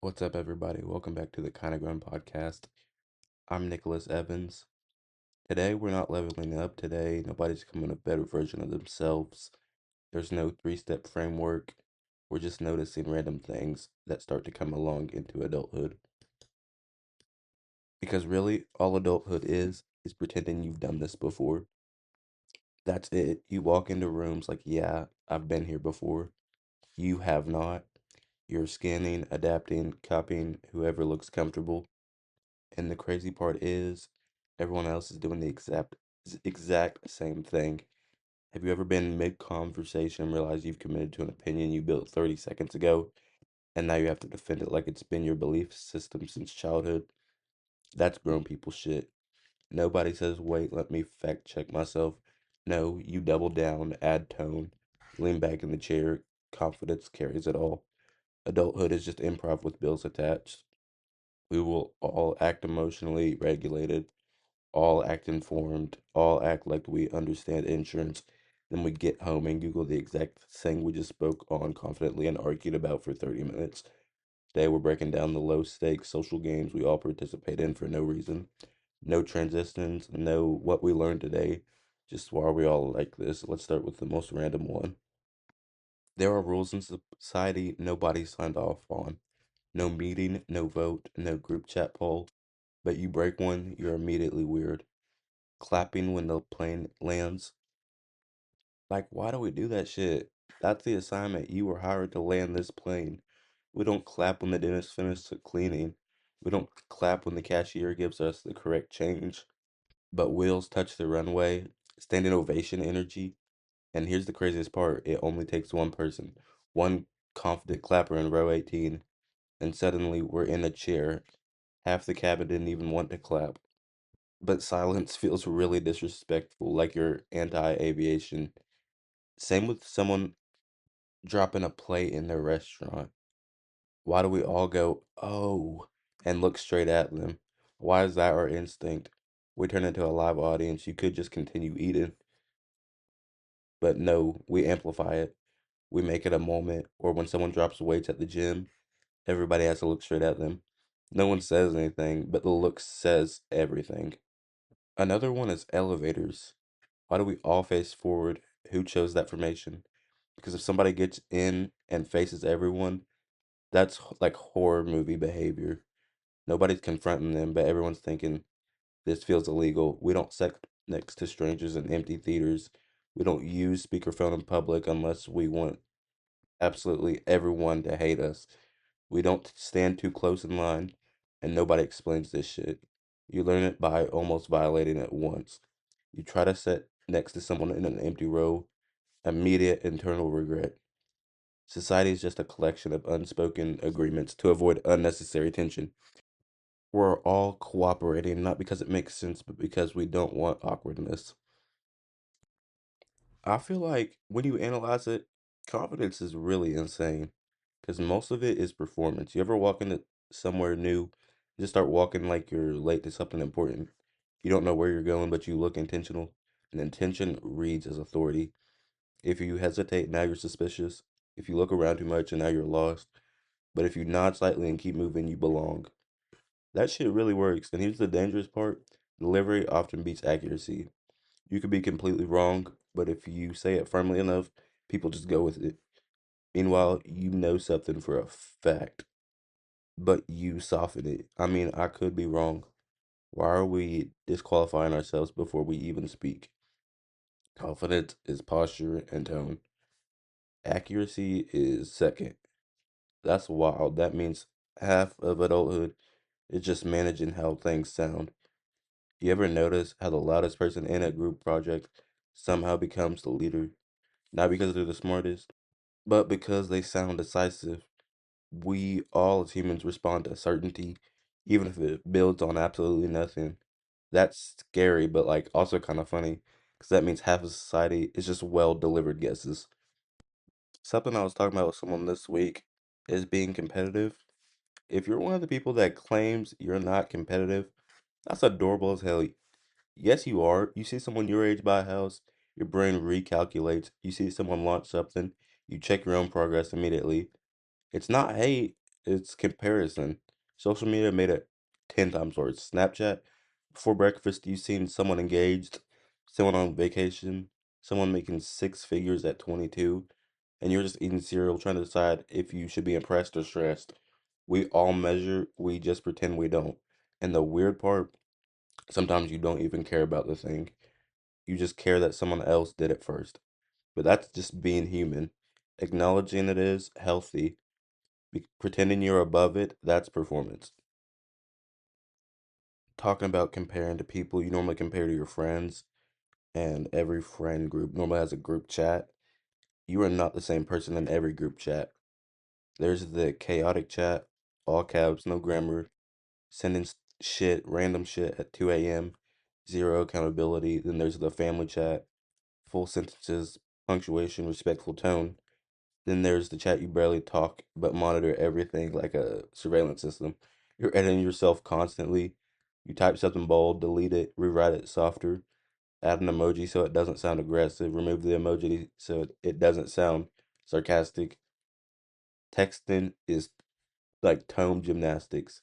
What's up, everybody? Welcome back to the Kinda Grown podcast. I'm Nicholas Evans. Today, we're not leveling up. Today, nobody's becoming a better version of themselves. There's no three-step framework. We're just noticing random things that start to come along into adulthood. Because really, all adulthood is pretending you've done this before. That's it. You walk into rooms like, yeah, I've been here before. You have not. You're scanning, adapting, copying whoever looks comfortable. And the crazy part is, everyone else is doing the exact same thing. Have you ever been mid-conversation and realized you've committed to an opinion you built 30 seconds ago, and now you have to defend it like it's been your belief system since childhood? That's grown people shit. Nobody says, wait, let me fact check myself. No, you double down, add tone, lean back in the chair, confidence carries it all. Adulthood is just improv with bills attached. We will all act emotionally regulated, all act informed, all act like we understand insurance. Then we get home and Google the exact thing we just spoke on confidently and argued about for 30 minutes. Today we're breaking down the low stakes social games we all participate in for no reason. No transitions, no what we learned today. Just why are we all like this? Let's start with the most random one. There are rules in society nobody signed off on. No meeting, no vote, no group chat poll. But you break one, you're immediately weird. Clapping when the plane lands. Like, why do we do that shit? That's the assignment. You were hired to land this plane. We don't clap when the dentist finishes cleaning. We don't clap when the cashier gives us the correct change. But wheels touch the runway, standing ovation energy. And here's the craziest part, it only takes one person, one confident clapper in row 18, and suddenly we're in a chair. Half the cabin didn't even want to clap. But silence feels really disrespectful, like you're anti-aviation. Same with someone dropping a plate in their restaurant. Why do we all go, oh, and look straight at them? Why is that our instinct? We turn into a live audience. You could just continue eating, but no, we amplify it. We make it a moment. Or when someone drops weights at the gym, everybody has to look straight at them. No one says anything, but the look says everything. Another one is elevators. Why do we all face forward? Who chose that formation? Because if somebody gets in and faces everyone, that's like horror movie behavior. Nobody's confronting them, but everyone's thinking this feels illegal. We don't sit next to strangers in empty theaters. We don't use speakerphone in public unless we want absolutely everyone to hate us. We don't stand too close in line, and nobody explains this shit. You learn it by almost violating it once. You try to sit next to someone in an empty row, immediate internal regret. Society is just a collection of unspoken agreements to avoid unnecessary tension. We're all cooperating, not because it makes sense, but because we don't want awkwardness. I feel like when you analyze it, confidence is really insane because most of it is performance. You ever walk into somewhere new, just start walking like you're late to something important. You don't know where you're going, but you look intentional, and intention reads as authority. If you hesitate, now you're suspicious. If you look around too much, and now you're lost. But if you nod slightly and keep moving, you belong. That shit really works. And here's the dangerous part, delivery often beats accuracy. You could be completely wrong, but if you say it firmly enough, people just go with it. Meanwhile, you know something for a fact, but you soften it. I mean, I could be wrong. Why are we disqualifying ourselves before we even speak? Confidence is posture and tone. Accuracy is second. That's wild. That means half of adulthood is just managing how things sound. You ever notice how the loudest person in a group project somehow becomes the leader? Not because they're the smartest, but because they sound decisive. We all as humans respond to certainty, even if it builds on absolutely nothing. That's scary, but like also kind of funny, because that means half of society is just well delivered guesses. Something I was talking about with someone this week is being competitive. If you're one of the people that claims you're not competitive, that's adorable as hell. Yes, you are. You see someone your age buy a house, your brain recalculates. You see someone launch something, you check your own progress immediately. It's not hate, It's comparison. Social media made it 10 times worse. Snapchat, before breakfast, you seen someone engaged, someone on vacation, someone making six figures at 22, and you're just eating cereal trying to decide if you should be impressed or stressed. We all measure, we just pretend we don't. And the weird part, sometimes you don't even care about the thing. You just care that someone else did it first. But that's just being human. Acknowledging it is healthy. Pretending you're above it, that's performance. Talking about comparing to people, you normally compare to your friends, and every friend group normally has a group chat. You are not the same person in every group chat. There's the chaotic chat, all caps, no grammar, sending shit, random shit at 2 a.m., zero accountability. Then there's the family chat, full sentences, punctuation, respectful tone. Then there's the chat you barely talk but monitor everything like a surveillance system. You're editing yourself constantly. You type something bold, delete it, rewrite it softer, add an emoji so it doesn't sound aggressive, remove the emoji so it doesn't sound sarcastic. Texting is like tone gymnastics.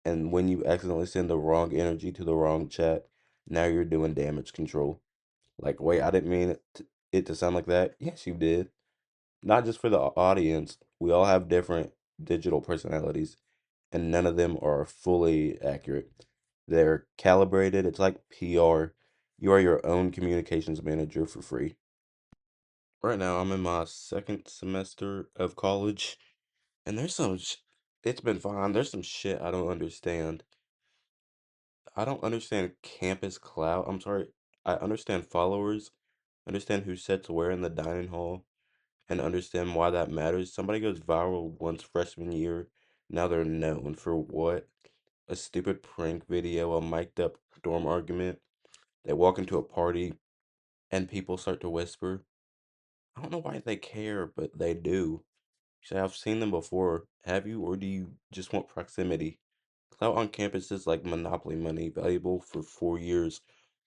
And when you accidentally send the wrong energy to the wrong chat, now you're doing damage control. Like, wait, I didn't mean it to sound like that. Yes, you did. Not just for the audience, we all have different digital personalities, and none of them are fully accurate. They're calibrated. It's like PR. You are your own communications manager for free. Right now, I'm in my second semester of college, and it's been fine. There's some shit I don't understand. I don't understand campus clout. I'm sorry. I understand followers, understand who sits where in the dining hall, and understand why that matters. Somebody goes viral once freshman year, now they're known for what? A stupid prank video, a mic'd up dorm argument. They walk into a party and people start to whisper. I don't know why they care, but they do. Say, I've seen them before. Have you, or do you just want proximity? Clout on campus is like monopoly money, valuable for 4 years,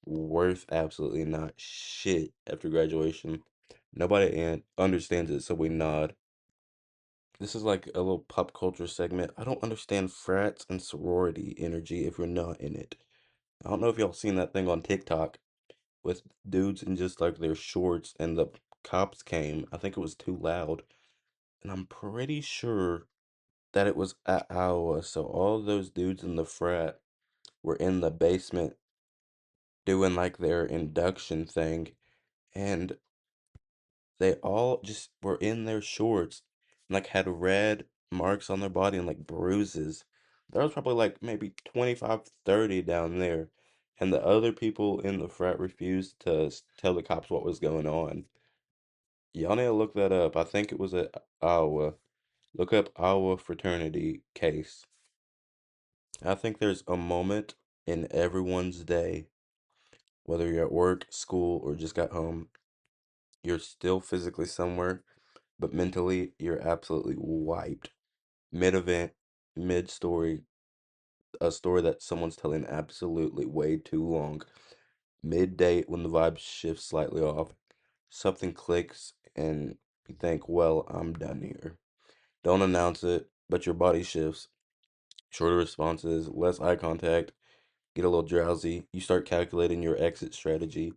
worth absolutely not shit after graduation. Nobody understands it, so we nod. This is like a little pop culture segment. I don't understand frats and sorority energy if you're not in it. I don't know if y'all seen that thing on TikTok with dudes in just like their shorts and the cops came. I think it was too loud. And I'm pretty sure that it was at Iowa. So all those dudes in the frat were in the basement doing like their induction thing. And they all just were in their shorts and like had red marks on their body and like bruises. There was probably like maybe 25, 30 down there. And the other people in the frat refused to tell the cops what was going on. Y'all need to look that up. I think it was at Iowa. Look up Iowa fraternity case. I think there's a moment in everyone's day, whether you're at work, school, or just got home, you're still physically somewhere, but mentally you're absolutely wiped. Mid-event, mid-story, a story that someone's telling absolutely way too long. Mid-date when the vibe shifts slightly off, something clicks and you think, well, I'm done here. Don't announce it, but your body shifts. Shorter responses, less eye contact, get a little drowsy. You start calculating your exit strategy,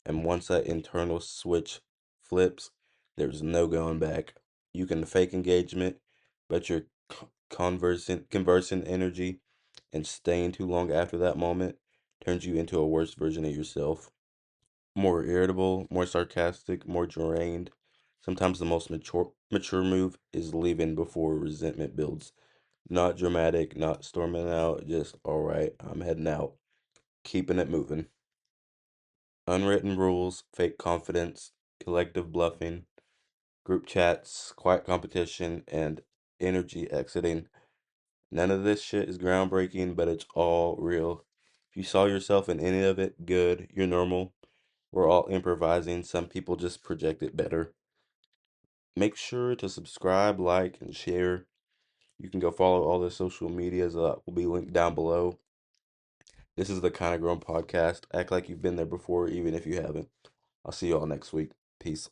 and once that internal switch flips, there's no going back. You can fake engagement, but your conversing energy and staying too long after that moment turns you into a worse version of yourself. More irritable, more sarcastic, more drained. Sometimes the most mature move is leaving before resentment builds. Not dramatic, not storming out, just all right, I'm heading out, keeping it moving. Unwritten rules, fake confidence, collective bluffing, group chats, quiet competition, and energy exiting. None of this shit is groundbreaking, but it's all real. If you saw yourself in any of it, good, you're normal. We're all improvising. Some people just project it better. Make sure to subscribe, like, and share. You can go follow all the social medias that will be linked down below. This is the Kinda Grown podcast. Act like you've been there before, even if you haven't. I'll see you all next week. Peace.